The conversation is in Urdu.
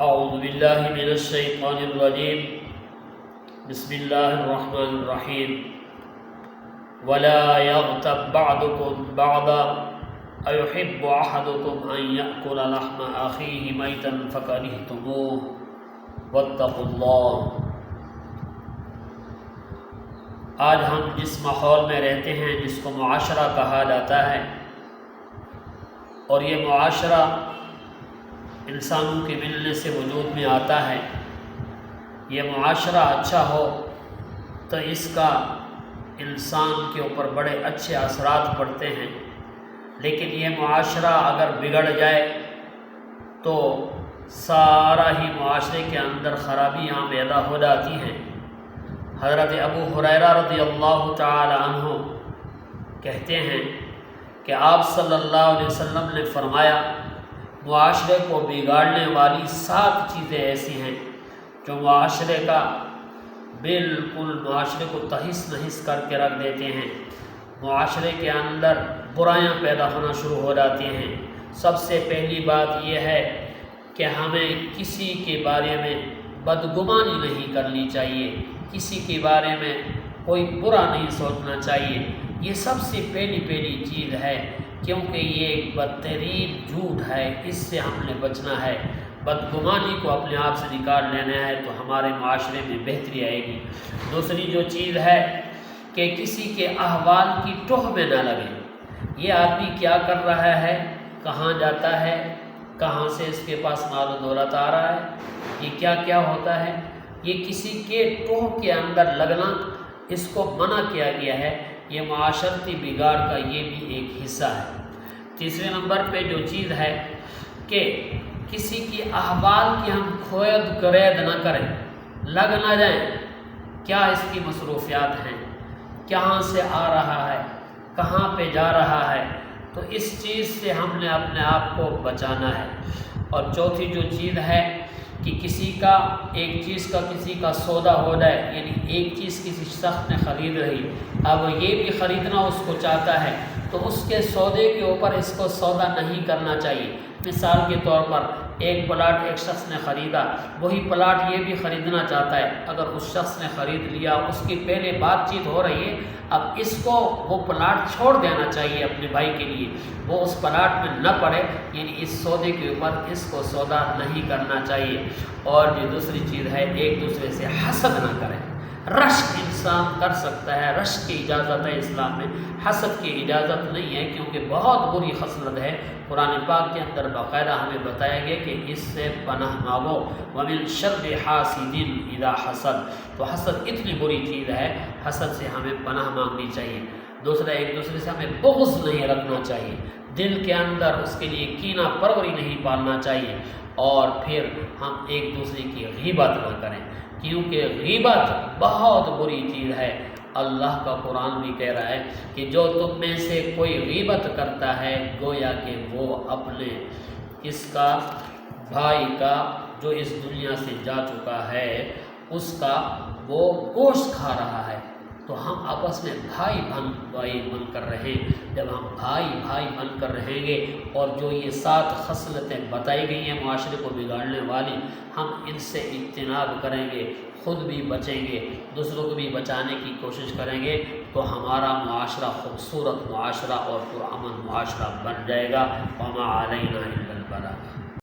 اعوذ باللہ من الشیطان الرجیم بسم اللہ الرحمن الرحیم ولا یغتب بعضکم بعضا ایحب احدکم ان یأکل لحم اخیہ میتا فکرہتموہ واتقوا اللہ۔ آج ہم جس ماحول میں رہتے ہیں جس کو معاشرہ کہا جاتا ہے، اور یہ معاشرہ انسانوں کے ملنے سے وجود میں آتا ہے، یہ معاشرہ اچھا ہو تو اس کا انسان کے اوپر بڑے اچھے اثرات پڑتے ہیں، لیکن یہ معاشرہ اگر بگڑ جائے تو سارا ہی معاشرے کے اندر خرابیاں پیدا ہو جاتی ہیں۔ حضرت ابو ہریرہ رضی اللہ تعالی عنہ کہتے ہیں کہ آپ صلی اللہ علیہ وسلم نے فرمایا، معاشرے کو بگاڑنے والی 7 چیزیں ایسی ہیں جو معاشرے کا بالکل معاشرے کو تہس نہس کر کے رکھ دیتے ہیں، معاشرے کے اندر برائیاں پیدا ہونا شروع ہو جاتی ہیں۔ سب سے پہلی بات یہ ہے کہ ہمیں کسی کے بارے میں بدگمانی نہیں کرنی چاہیے، کسی کے بارے میں کوئی برا نہیں سوچنا چاہیے۔ یہ سب سے پہلی چیز ہے، کیونکہ یہ ایک بدترین جھوٹ ہے، اس سے ہم نے بچنا ہے۔ بدگمانی کو اپنے آپ سے نکال لینا ہے تو ہمارے معاشرے میں بہتری آئے گی۔ دوسری جو چیز ہے کہ کسی کے احوال کی ٹوہ میں نہ لگے۔ یہ آدمی کیا کر رہا ہے، کہاں جاتا ہے، کہاں سے اس کے پاس مال و دولت آ رہا ہے، یہ کیا کیا ہوتا ہے، یہ کسی کے ٹوہ کے اندر لگنا اس کو منع کیا گیا ہے۔ یہ معاشرتی بگاڑ کا یہ بھی ایک حصہ ہے۔ تیسرے نمبر پہ جو چیز ہے کہ کسی کی احوال کی ہم کھوید کرید نہ کریں، لگ نہ جائیں، کیا اس کی مصروفیات ہیں، کہاں سے آ رہا ہے، کہاں پہ جا رہا ہے، تو اس چیز سے ہم نے اپنے آپ کو بچانا ہے۔ اور چوتھی جو چیز ہے کہ کسی کا سودا ہو جائے، یعنی ایک چیز کسی شخص نے خرید رہی، اب یہ بھی خریدنا اس کو چاہتا ہے تو اس کے سودے کے اوپر اس کو سودا نہیں کرنا چاہیے۔ مثال کے طور پر ایک پلاٹ ایک شخص نے خریدا، وہی پلاٹ یہ بھی خریدنا چاہتا ہے، اگر اس شخص نے خرید لیا، اس کی پہلے بات چیت ہو رہی ہے، اب اس کو وہ پلاٹ چھوڑ دینا چاہیے اپنے بھائی کے لیے، وہ اس پلاٹ میں نہ پڑے، یعنی اس سودے کے اوپر اس کو سودا نہیں کرنا چاہیے۔ اور جو دوسری چیز ہے، ایک دوسرے سے حسد نہ کریں۔ رشک انسان کر سکتا ہے، رشک کی اجازت ہے اسلام میں، حسد کی اجازت نہیں ہے، کیونکہ بہت بری خصلت ہے۔ قرآن پاک کے اندر باقاعدہ ہمیں بتایا گیا کہ اس سے پناہ مانگو، وَمِن شَرِّ حَاسِدٍ إِذَا حَسَدَ۔ تو حسد اتنی بری چیز ہے، حسد سے ہمیں پناہ مانگنی چاہیے۔ دوسرا، ایک دوسرے سے ہمیں بغض نہیں رکھنا چاہیے، دل کے اندر اس کے لیے کینہ پروری نہیں پالنا چاہیے۔ اور پھر ہم ایک دوسرے کی غیبت نہ کریں، کیونکہ غیبت بہت بری چیز ہے۔ اللہ کا قرآن بھی کہہ رہا ہے کہ جو تم میں سے کوئی غیبت کرتا ہے، گویا کہ وہ اپنے اس کا بھائی کا جو اس دنیا سے جا چکا ہے اس کا وہ گوشت کھا رہا ہے۔ تو ہم آپس میں بھائی بن کر رہیں۔ جب ہم بھائی بن کر رہیں گے، اور جو یہ 7 خصلتیں بتائی گئی ہیں معاشرے کو بگاڑنے والی، ہم ان سے اجتناب کریں گے، خود بھی بچیں گے، دوسروں کو بھی بچانے کی کوشش کریں گے، تو ہمارا معاشرہ خوبصورت معاشرہ اور پرامن معاشرہ بن جائے گا۔ وما علینا